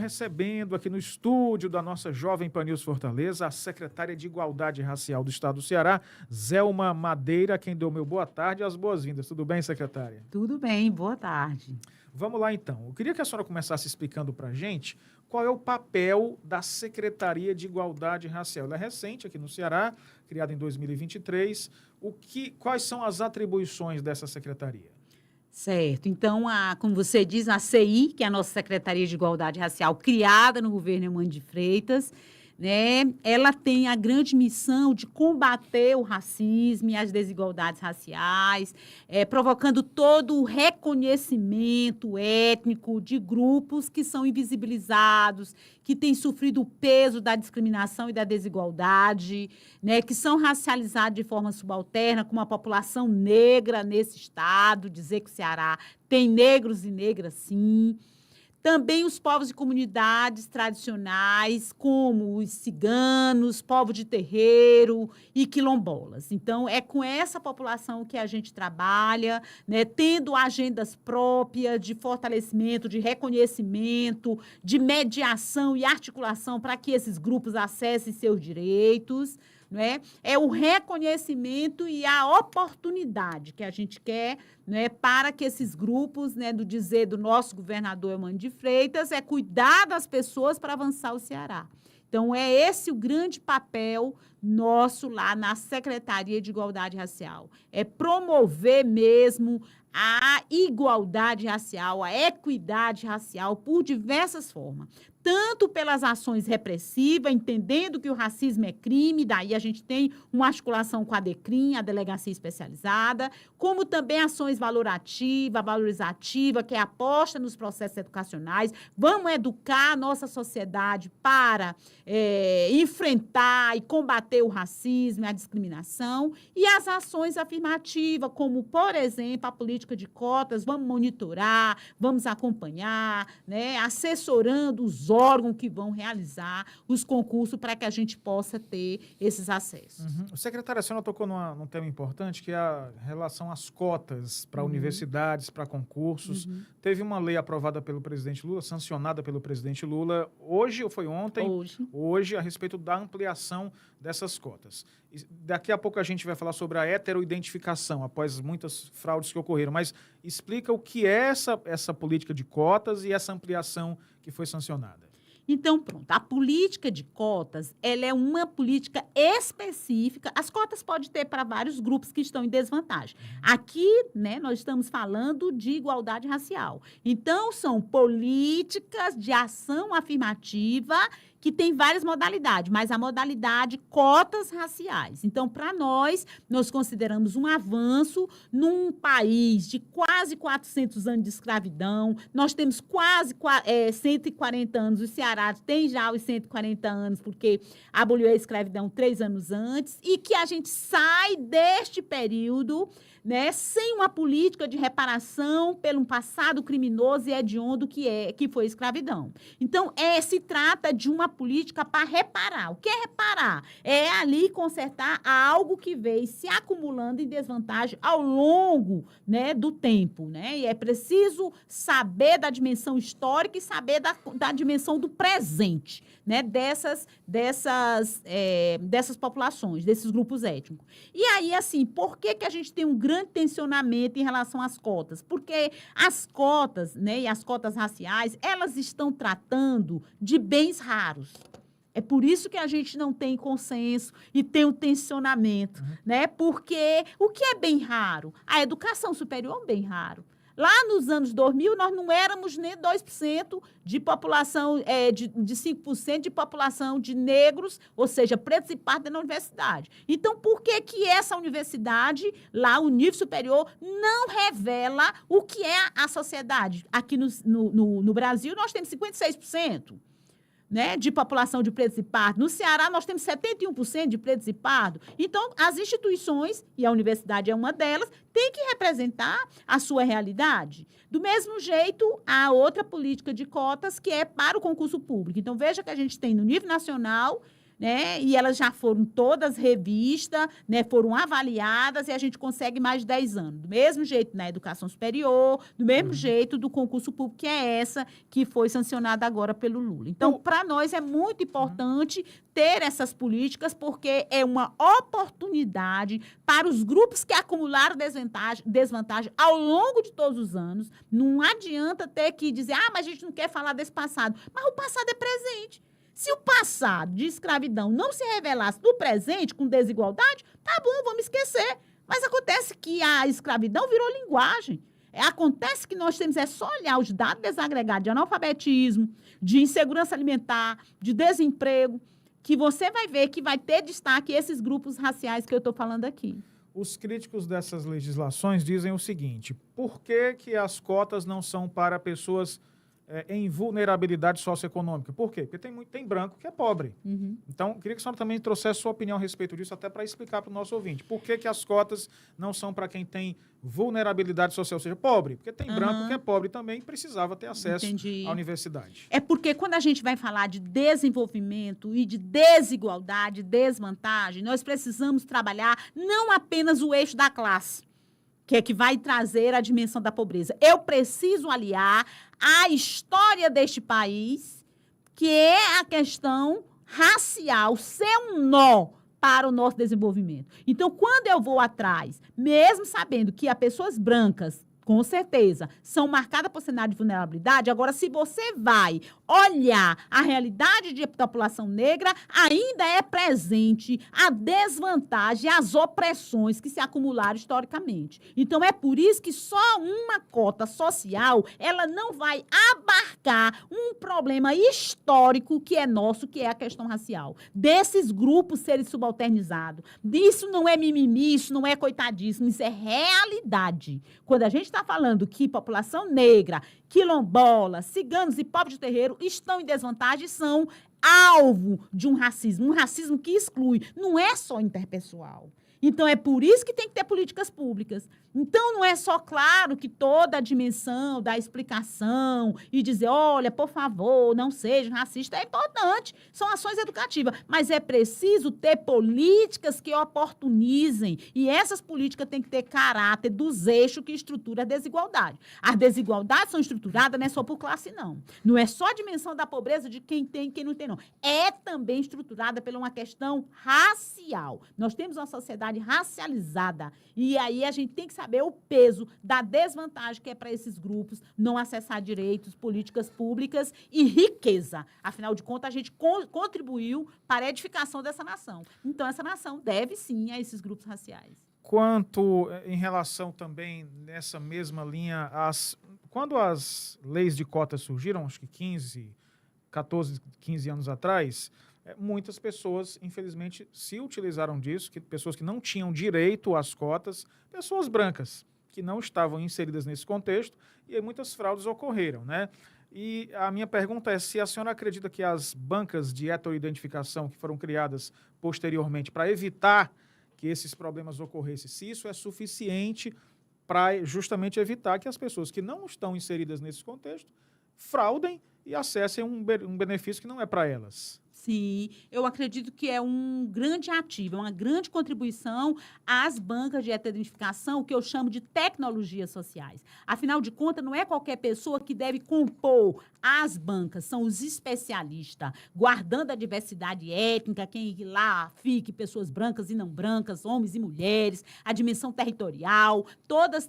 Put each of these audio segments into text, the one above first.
Recebendo aqui no estúdio da nossa Jovem Pan News Fortaleza, a secretária de Igualdade Racial do Estado do Ceará, Zelma Madeira, quem deu meu boa tarde e as boas-vindas. Tudo bem, secretária? Tudo bem, boa tarde. Vamos lá, então. Eu queria que a senhora começasse explicando para a gente qual é o papel da Secretaria de Igualdade Racial. Ela é recente aqui no Ceará, criada em 2023. Quais são as atribuições dessa secretaria? Certo. Então, como você diz, a CI, que é a nossa Secretaria de Igualdade Racial, criada no governo Eumano de Freitas, né, ela tem a grande missão de combater o racismo e as desigualdades raciais, provocando todo o reconhecimento étnico de grupos que são invisibilizados, que têm sofrido o peso da discriminação e da desigualdade, né, que são racializados de forma subalterna, como a população negra nesse estado, dizer que o Ceará tem negros e negras, sim. Também os povos e comunidades tradicionais, como os ciganos, povo de terreiro e quilombolas. Então, é com essa população que a gente trabalha, né, tendo agendas próprias de fortalecimento, de reconhecimento, de mediação e articulação para que esses grupos acessem seus direitos. Né? É o reconhecimento e a oportunidade que a gente quer, né, para que esses grupos, né, do dizer do nosso governador Eumano de Freitas, é cuidar das pessoas para avançar o Ceará. Então, é esse o grande papel nosso lá na Secretaria de Igualdade Racial. É promover mesmo a igualdade racial, a equidade racial por diversas formas. Tanto pelas ações repressivas, entendendo que o racismo é crime, daí a gente tem uma articulação com a DECRIM, a Delegacia Especializada, como também ações valorizativa, que é aposta nos processos educacionais. Vamos educar a nossa sociedade para enfrentar e combater o racismo e a discriminação. E as ações afirmativas, como, por exemplo, a política de cotas, vamos monitorar, vamos acompanhar, né, assessorando os órgãos que vão realizar os concursos para que a gente possa ter esses acessos. Secretária, a senhora tocou num tema importante, que é a relação às cotas para universidades, para concursos. Teve uma lei aprovada pelo presidente Lula, sancionada pelo presidente Lula, hoje ou foi ontem? Hoje, a respeito da ampliação dessas cotas. E daqui a pouco a gente vai falar sobre a heteroidentificação, após muitas fraudes que ocorreram, mas explica o que é essa política de cotas e essa ampliação que foi sancionada. Então, pronto, a política de cotas, ela é uma política específica. As cotas pode ter para vários grupos que estão em desvantagem. Aqui, né, nós estamos falando de igualdade racial. Então, são políticas de ação afirmativa que tem várias modalidades, mas a modalidade cotas raciais. Então, para nós consideramos um avanço num país de quase 400 anos de escravidão. Nós temos quase 140 anos, o Ceará tem já os 140 anos, porque aboliu a escravidão 3 anos antes, e que a gente sai deste período, né, sem uma política de reparação pelo passado criminoso e hediondo que foi a escravidão. Então, se trata de uma política para reparar. O que é reparar? É ali consertar algo que veio se acumulando em desvantagem ao longo, né, do tempo. Né? E é preciso saber da dimensão histórica e saber da dimensão do presente, né, dessas populações, desses grupos étnicos. E aí, assim, por que a gente tem um grande tensionamento em relação às cotas? Porque as cotas, né, e as cotas raciais, elas estão tratando de bens raros. É por isso que a gente não tem consenso e tem um tensionamento, né? Porque o que é bem raro? A educação superior é um bem raro. Lá nos anos 2000, nós não éramos nem 2% de população, de 5% de população de negros, ou seja, pretos e pardos na universidade. Então, por que essa universidade, lá, o nível superior, não revela o que é a sociedade? Aqui no Brasil, nós temos 56%. Né, de população de pretos e pardos. No Ceará, nós temos 71% de pretos e pardos. Então, as instituições, e a universidade é uma delas, tem que representar a sua realidade. Do mesmo jeito, há outra política de cotas que é para o concurso público. Então, veja que a gente tem no nível nacional, né? E elas já foram todas revistas, né? Foram avaliadas e a gente consegue mais de 10 anos. Do mesmo jeito na educação superior, do mesmo jeito do concurso público, que é essa que foi sancionada agora pelo Lula. Então, para nós é muito importante ter essas políticas, porque é uma oportunidade para os grupos que acumularam desvantagem ao longo de todos os anos. Não adianta ter que dizer, mas a gente não quer falar desse passado. Mas o passado é presente. Se o passado de escravidão não se revelasse no presente, com desigualdade, tá bom, vamos esquecer. Mas acontece que a escravidão virou linguagem. Acontece que nós temos, é só olhar os dados desagregados de analfabetismo, de insegurança alimentar, de desemprego, que você vai ver que vai ter destaque esses grupos raciais que eu estou falando aqui. Os críticos dessas legislações dizem o seguinte: por que que as cotas não são para pessoas em vulnerabilidade socioeconômica? Por quê? Porque tem branco que é pobre. Então, queria que a senhora também trouxesse sua opinião a respeito disso, até para explicar para o nosso ouvinte. Por que que as cotas não são para quem tem vulnerabilidade social, ou seja, pobre? Porque tem branco que é pobre também e precisava ter acesso à universidade. É porque quando a gente vai falar de desenvolvimento e de desigualdade, desvantagem, nós precisamos trabalhar não apenas o eixo da classe, que é que vai trazer a dimensão da pobreza. Eu preciso aliar a história deste país, que é a questão racial, ser um nó para o nosso desenvolvimento. Então, quando eu vou atrás, mesmo sabendo que há pessoas brancas, com certeza, são marcadas por cenário de vulnerabilidade, agora, se você vai olhar a realidade da população negra, ainda é presente a desvantagem, as opressões que se acumularam historicamente. Então, é por isso que só uma cota social, ela não vai abarcar um problema histórico que é nosso, que é a questão racial. Desses grupos serem subalternizados. Isso não é mimimi, isso não é coitadismo, isso é realidade. Quando a gente está falando que população negra, quilombola, ciganos e pobres de terreiro estão em desvantagem, são alvo de um racismo que exclui, não é só interpessoal. Então, é por isso que tem que ter políticas públicas. Então, não é só, claro, que toda a dimensão da explicação e dizer, olha, por favor, não seja racista, é importante. São ações educativas. Mas é preciso ter políticas que oportunizem. E essas políticas têm que ter caráter dos eixos que estruturam a desigualdade. As desigualdades são estruturadas não é só por classe, não. Não é só a dimensão da pobreza de quem tem e quem não tem, não. É também estruturada por uma questão racial. Nós temos uma sociedade racializada. E aí a gente tem que saber o peso da desvantagem que é para esses grupos não acessar direitos, políticas públicas e riqueza. Afinal de contas, a gente contribuiu para a edificação dessa nação. Então, essa nação deve, sim, a esses grupos raciais. Quanto, em relação também, nessa mesma linha, quando as leis de cotas surgiram, acho que 14, 15 anos atrás, muitas pessoas, infelizmente, se utilizaram disso, pessoas que não tinham direito às cotas, pessoas brancas, que não estavam inseridas nesse contexto, e aí muitas fraudes ocorreram, né? E a minha pergunta é se a senhora acredita que as bancas de heteroidentificação que foram criadas posteriormente para evitar que esses problemas ocorressem, se isso é suficiente para justamente evitar que as pessoas que não estão inseridas nesse contexto fraudem e acessem um benefício que não é para elas. Sim, eu acredito que é um grande ativo, uma grande contribuição às bancas de heteroidentificação, que eu chamo de tecnologias sociais. Afinal de contas, não é qualquer pessoa que deve compor as bancas, são os especialistas, guardando a diversidade étnica, quem lá fique, pessoas brancas e não brancas, homens e mulheres, a dimensão territorial, todas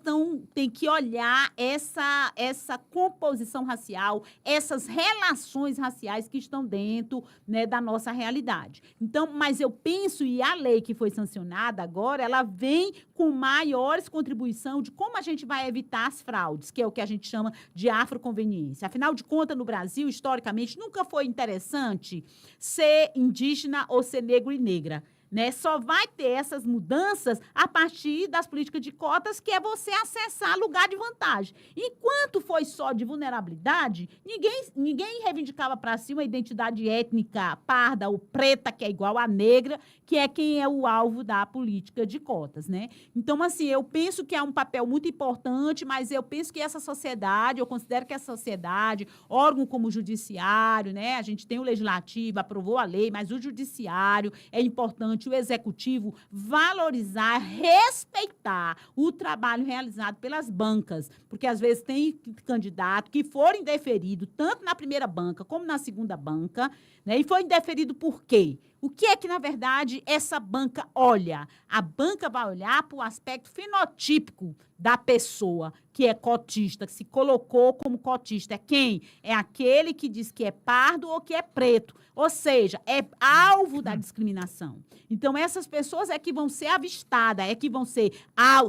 têm que olhar essa composição racial, essas relações raciais que estão dentro, né, da nossa realidade. Então, mas eu penso, e a lei que foi sancionada agora, ela vem com maiores contribuição de como a gente vai evitar as fraudes, que é o que a gente chama de afroconveniência. Afinal de contas, no Brasil, historicamente, nunca foi interessante ser indígena ou ser negro e negra. né? Só vai ter essas mudanças a partir das políticas de cotas, que é você acessar lugar de vantagem. Enquanto foi só de vulnerabilidade, ninguém reivindicava para si uma identidade étnica parda ou preta, que é igual à negra, que é quem é o alvo da política de cotas, né? Então, assim, eu penso que é um papel muito importante, mas eu penso que essa sociedade, eu considero que essa sociedade, órgão como o judiciário, né? A gente tem o legislativo, aprovou a lei, mas o judiciário é importante, o executivo valorizar, respeitar o trabalho realizado pelas bancas, porque às vezes tem candidato que for indeferido tanto na primeira banca como na segunda banca, né? E foi indeferido por quê? O que é que, na verdade, essa banca olha? A banca vai olhar para o aspecto fenotípico da pessoa que é cotista, que se colocou como cotista. É quem? É aquele que diz que é pardo ou que é preto. Ou seja, é alvo da discriminação. Então, essas pessoas é que vão ser avistadas, é que vão ser,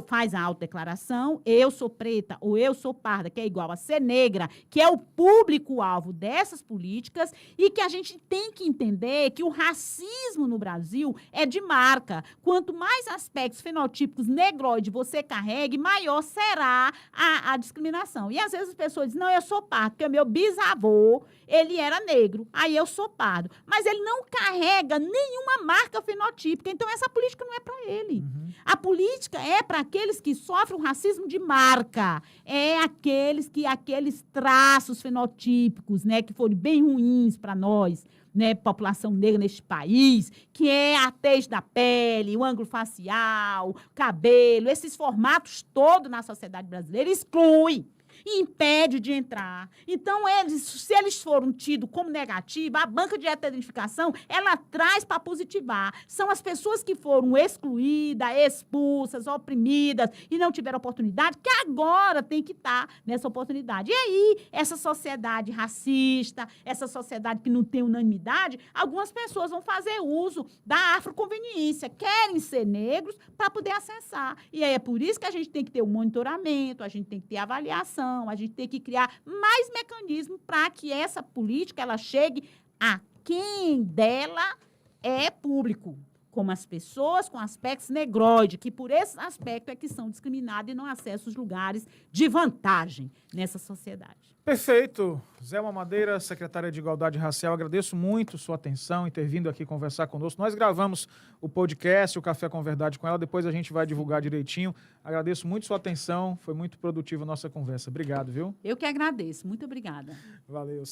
faz a autodeclaração, eu sou preta ou eu sou parda, que é igual a ser negra, que é o público-alvo dessas políticas, e que a gente tem que entender que o racismo no Brasil é de marca. Quanto mais aspectos fenotípicos negroide você carregue, maior será a discriminação. E às vezes as pessoas dizem, não, eu sou pardo, porque o meu bisavô, ele era negro, aí eu sou pardo. Mas ele não carrega nenhuma marca fenotípica, então essa política não é para ele. Uhum. A política é para aqueles que sofrem um racismo de marca, é aqueles traços fenotípicos, né, que foram bem ruins para nós, né, população negra neste país, que é a tez da pele, o ângulo facial, cabelo, esses formatos todos na sociedade brasileira excluem e impede de entrar. Então, se eles foram tidos como negativos, a banca de identificação, ela traz para positivar. São as pessoas que foram excluídas, expulsas, oprimidas e não tiveram oportunidade, que agora tem que estar nessa oportunidade. E aí, essa sociedade racista, essa sociedade que não tem unanimidade, algumas pessoas vão fazer uso da afroconveniência, querem ser negros para poder acessar. E aí é por isso que a gente tem que ter um monitoramento, a gente tem que ter avaliação, a gente tem que criar mais mecanismos para que essa política ela chegue a quem dela é público, como as pessoas com aspectos negroides, que por esse aspecto é que são discriminadas e não acessam os lugares de vantagem nessa sociedade. Perfeito. Zelma Madeira, secretária de Igualdade Racial, agradeço muito sua atenção em ter vindo aqui conversar conosco. Nós gravamos o podcast, o Café com Verdade com ela, depois a gente vai divulgar direitinho. Agradeço muito sua atenção, foi muito produtiva a nossa conversa. Obrigado, viu? Eu que agradeço. Muito obrigada. Valeu.